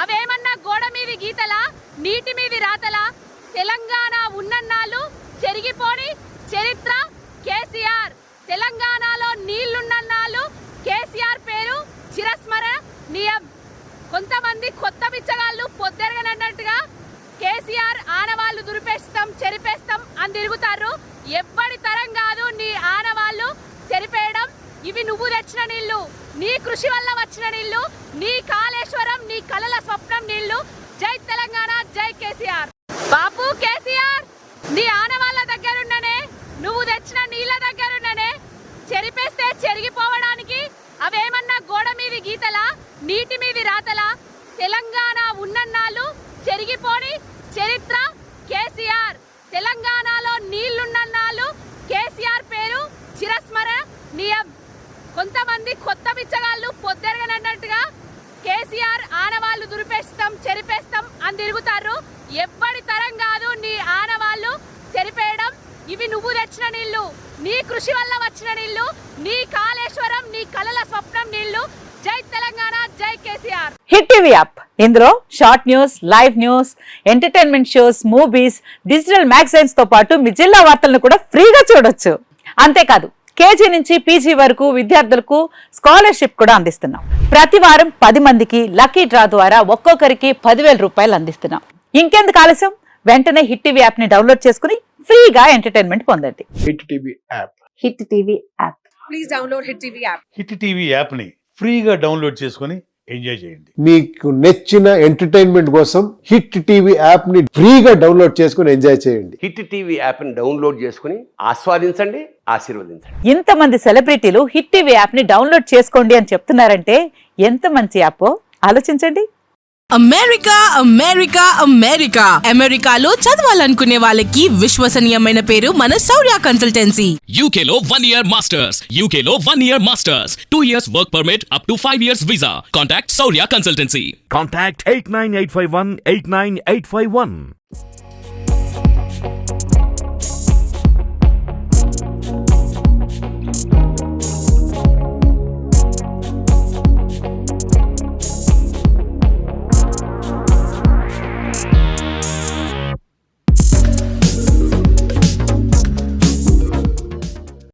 అవేమన్నా గోడ మీది గీతలా, నీటి మీది రాతలా? తెలంగాణ ఉన్నన్నాళ్ళు చెరిగిపోని చరిత్ర కేసీఆర్. తెలంగాణలో నీళ్లున్నన్నాళ్ళు కేసీఆర్ పేరు చిరస్మరణీయం. కొంతమంది కొత్త బిచ్చగాళ్ళు పొద్దెరగనన్నట్టుగా కేసీఆర్ ఆనవాళ్లు దురిపేస్తాం చెరిపేస్తాం అని తిరుగుతారు. ఎవ్వడి తరం కాదు నీ ఆనవాళ్లు చెరిపేయడం. ఇవి నువ్వు తెచ్చిన నీళ్లు, నీ కృషి వల్ల వచ్చిన నీళ్లు, నీ కాళేశ్వరం, నీ కలల స్వప్నం నీళ్లు. జై తెలంగాణ, జై కేసీఆర్. బాపు కేసీఆర్, నీ ఆనవాళ్ళ దగ్గరున్ననే, నువ్వు తెచ్చిన నీళ్ల దగ్గరున్ననే చెరిపేస్తే చెరిగిపోవడానికి అవేమన్నా గోడ మీది గీతలా, నీటి మీది రాతలా? తెలంగాణ ఉన్నన్నాళ్ళు చెరిగిపోని చరిత్ర కేసీఆర్. తెలంగాణలో నీళ్లున్నన్నాళ్ళు కేసీఆర్ పేరు చిరస్మరణీయం. కొంతమంది కొత్త బిచ్చగాళ్ళు పొద్దెరగనన్నట్టుగా కేసీఆర్ ఆనవాళ్లు దురిపేస్తాం చెరిపేస్తాం అని తిరుగుతారు. ఎవ్వడి తరం కాదు నీ ఆనవాళ్లు చెరిపేయడం. ఇవి నువ్వు తెచ్చిన నీళ్లు, నీ కృషి వల్ల వచ్చిన నీళ్లు, నీ కాళేశ్వరం, నీ కలల స్వప్నం నీళ్లు. జై తెలంగాణ, జై కేసీఆర్. హిట్ టీవీ యాప్, ఇందులో short news, live news, entertainment shows, movies, digital magazines తో పాటు మీ జిల్లా వార్తలను కూడా ఫ్రీగా చూడొచ్చు. అంతేకాదు కేజీ నుంచి పీజీ వరకు విద్యార్థులకు స్కాలర్షిప్ కూడా అందిస్తున్నాం. ప్రతి వారం 10 మందికి లక్కీ డ్రా ద్వారా ఒక్కొక్కరికి 10,000 రూపాయలు అందిస్తున్నాం. ఇంకెందుకు ఆలస్యం, వెంటనే హిట్ టీవీ యాప్ ని డౌన్లోడ్ చేసుకుని ఫ్రీగా ఎంటర్టైన్మెంట్ పొందండి. Hit TV app. Hit TV app. Please download hit TV app. Hit TV app ని ఫ్రీగా డౌన్లోడ్ చేసుకుని ఎంజాయ్ చేయండి. మీకు నచ్చిన ఎంటర్టైన్మెంట్ కోసం హిట్ టీవీ యాప్ ని ఫ్రీగా డౌన్లోడ్ చేసుకుని ఎంజాయ్ చేయండి. హిట్ టీవీ యాప్ ని డౌన్లోడ్ చేసుకుని ఆస్వాదించండి, ఆశీర్వదించండి. ఇంతమంది సెలబ్రిటీలు హిట్ టీవీ యాప్ ని డౌన్లోడ్ చేసుకోండి అని చెప్తున్నారంటే ఎంత మంచి యాప్ ఆలోచించండి. అమెరికా అమెరికా అమెరికా అమెరికాలో చదవాలనుకునే వాళ్ళకి విశ్వసనీయమైన పేరు మన శౌర్య కన్సల్టెన్సీ. UK లో 1 year masters, UK లో 1 year masters, 2 years work permit up to 5 years visa. Contact Saurya Consultancy. Contact 89851 89851.